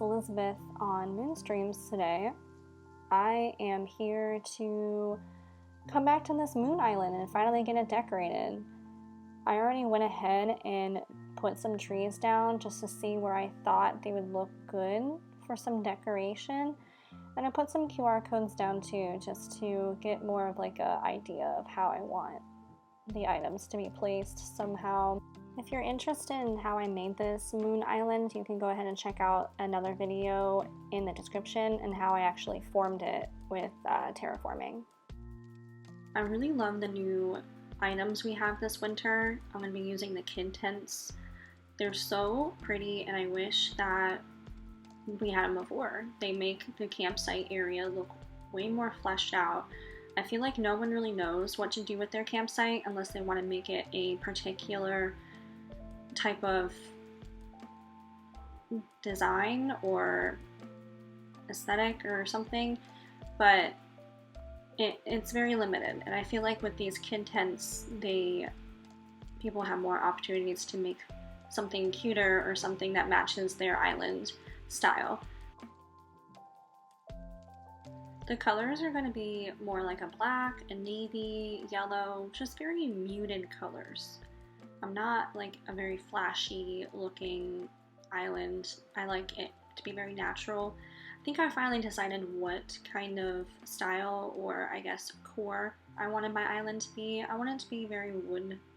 Elizabeth on Moonstreams today. I am here to come back to this moon island and finally get it decorated. I already went ahead and put some trees down just to see where I thought they would look good for some decoration. And I put some QR codes down too, just to get more of like an idea of how I want the items to be placed somehow. If you're interested in how I made this moon island, you can go ahead and check out another video in the description and how I actually formed it with terraforming. I really love the new items we have this winter. I'm going to be using the kid tents. They're so pretty and I wish that we had them before. They make the campsite area look way more fleshed out. I feel like no one really knows what to do with their campsite unless they want to make it a particular type of design or aesthetic or something, but it's very limited. And I feel like with these kid tents, people have more opportunities to make something cuter or something that matches their island style. The colors are going to be more like a black, a navy, yellow, just very muted colors. I'm not like a very flashy looking island. I like it to be very natural. I think I finally decided what kind of style or I guess core I wanted my island to be. I want it to be very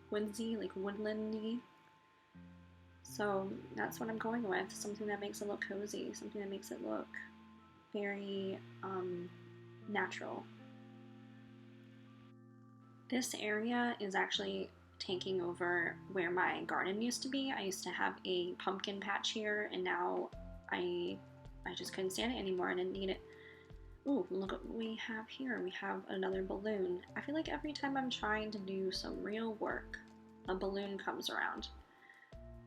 woodsy, like woodlandy. So that's what I'm going with. Something that makes it look cozy, something that makes it look very natural. This area is actually taking over where my garden used to be. I used to have a pumpkin patch here and now I just couldn't stand it anymore. I didn't need it. Ooh, look what we have here. We have another balloon. I feel like every time I'm trying to do some real work, a balloon comes around.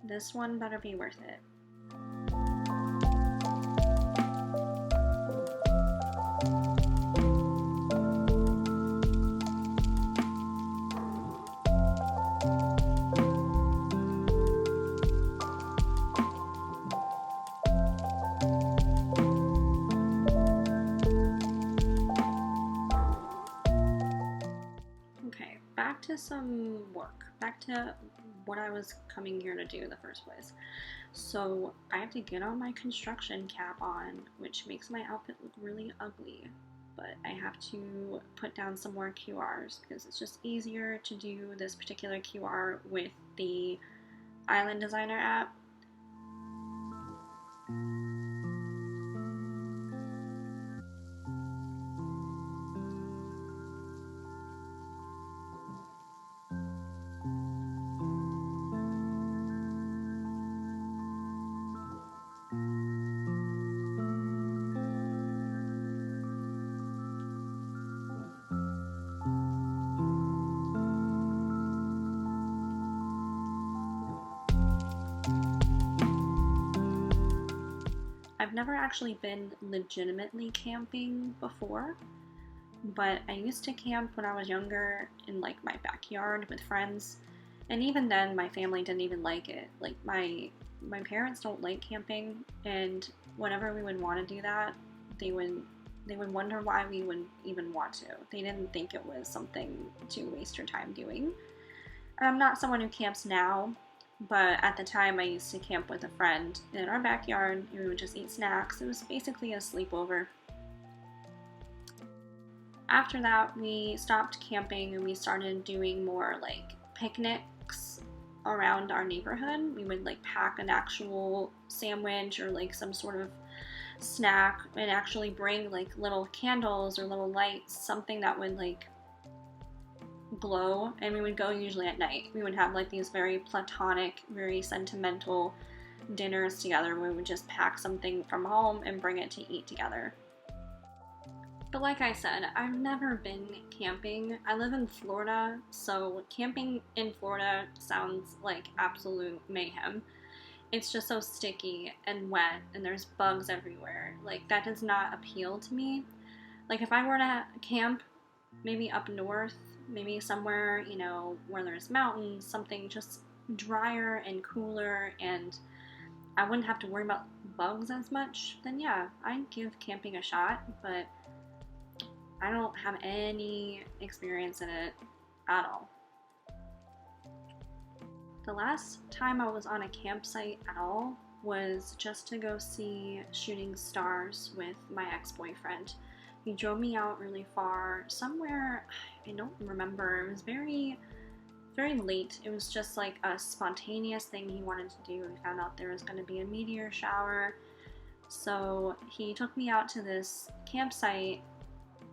This one better be worth it. Okay, back to some work. Back to what I was coming here to do in the first place. So I have to get on my construction cap on, which makes my outfit look really ugly. But I have to put down some more QRs because it's just easier to do this particular QR with the Island Designer app. I've never actually been legitimately camping before, but I used to camp when I was younger in like my backyard with friends, and even then my family didn't even like it. Like my parents don't like camping, and whenever we would want to do that, they would wonder why we would even want to. They didn't think it was something to waste your time doing. And I'm not someone who camps now, but at the time I used to camp with a friend in our backyard and we would just eat snacks. It was basically a sleepover. After that, we stopped camping and we started doing more like picnics around our neighborhood. We would like pack an actual sandwich or like some sort of snack and actually bring like little candles or little lights, something that would like glow, and we would go usually at night. We would have like these very platonic, very sentimental dinners together. We would just pack something from home and bring it to eat together. But like I said, I've never been camping. I live in Florida, so camping in Florida sounds like absolute mayhem. It's just so sticky and wet and there's bugs everywhere. Like that does not appeal to me. Like if I were to camp maybe up north, maybe somewhere, you know, where there's mountains, something just drier and cooler, and I wouldn't have to worry about bugs as much, then yeah, I'd give camping a shot, but I don't have any experience in it at all. The last time I was on a campsite at all was just to go see Shooting Stars with my ex-boyfriend. He drove me out really far, somewhere, I don't remember. It was very, very late. It was just like a spontaneous thing he wanted to do. We found out there was going to be a meteor shower. So he took me out to this campsite,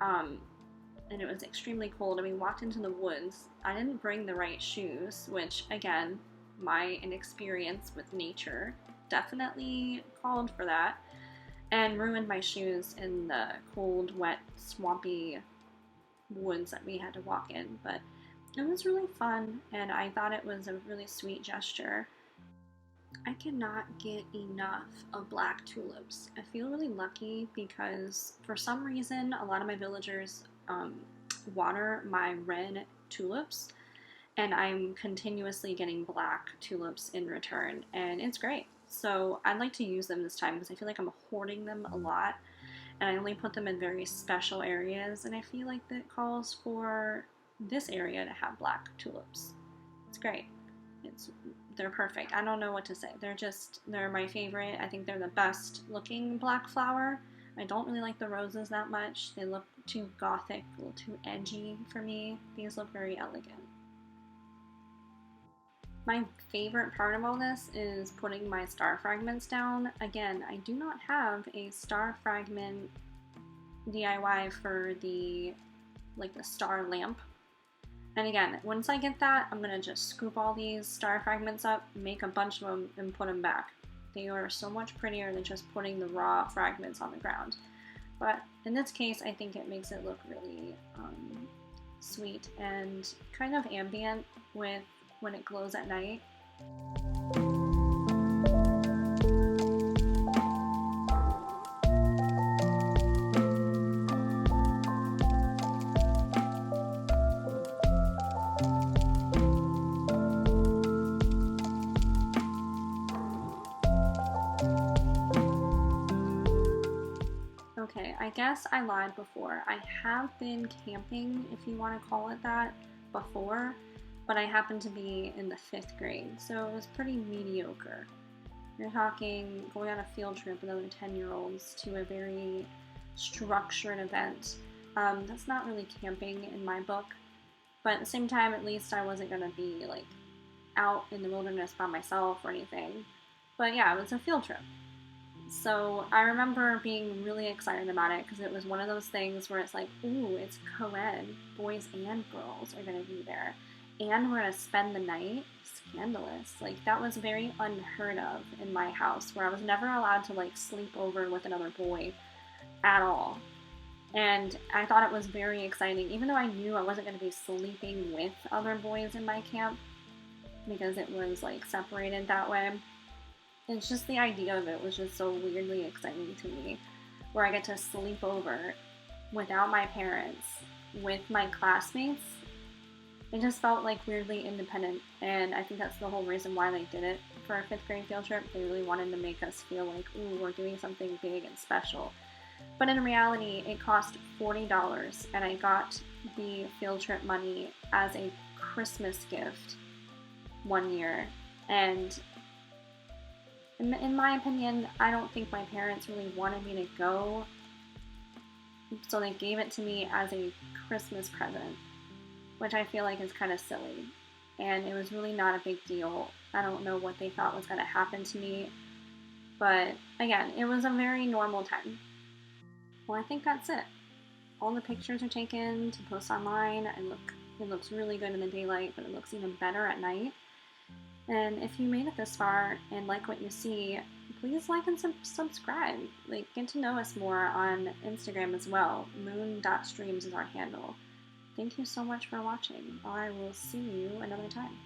and it was extremely cold, and we walked into the woods. I didn't bring the right shoes, which, again, my inexperience with nature definitely called for that, and ruined my shoes in the cold, wet, swampy woods that we had to walk in. But it was really fun, and I thought it was a really sweet gesture. I cannot get enough of black tulips. I feel really lucky because for some reason a lot of my villagers water my red tulips, and I'm continuously getting black tulips in return, and it's great. So I'd like to use them this time because I feel like I'm hoarding them a lot, and I only put them in very special areas, and I feel like that calls for this area to have black tulips. It's great. They're perfect. I don't know what to say. They're my favorite. I think they're the best looking black flower. I don't really like the roses that much. They look too gothic, a little too edgy for me. These look very elegant. My favorite part of all this is putting my star fragments down. Again, I do not have a star fragment DIY for the star lamp. And again, once I get that, I'm gonna just scoop all these star fragments up, make a bunch of them, and put them back. They are so much prettier than just putting the raw fragments on the ground. But in this case, I think it makes it look really sweet and kind of ambient with when it glows at night. Okay, I guess I lied before. I have been camping, if you want to call it that, before, but I happened to be in the 5th grade, so it was pretty mediocre. You're talking going on a field trip with other 10-year-olds to a very structured event. That's not really camping in my book, but at the same time, at least I wasn't going to be like out in the wilderness by myself or anything. But yeah, it was a field trip. So I remember being really excited about it because it was one of those things where it's like, ooh, it's co-ed. Boys and girls are going to be there. And we're going to spend the night. Scandalous. Like, that was very unheard of in my house, where I was never allowed to, like, sleep over with another boy at all. And I thought it was very exciting, even though I knew I wasn't going to be sleeping with other boys in my camp because it was, like, separated that way. It's just the idea of it was just so weirdly exciting to me, where I get to sleep over without my parents, with my classmates. It just felt like weirdly independent, and I think that's the whole reason why they did it for our 5th grade field trip. They really wanted to make us feel like, ooh, we're doing something big and special. But in reality, it cost $40, and I got the field trip money as a Christmas gift one year, and in my opinion, I don't think my parents really wanted me to go, so they gave it to me as a Christmas present, which I feel like is kind of silly, and it was really not a big deal. I don't know what they thought was going to happen to me, but again, it was a very normal time. Well, I think that's it. All the pictures are taken to post online. It looks really good in the daylight, but it looks even better at night. And if you made it this far and like what you see, please like and subscribe. Like, get to know us more on Instagram as well. moon.streams is our handle. Thank you so much for watching. I will see you another time.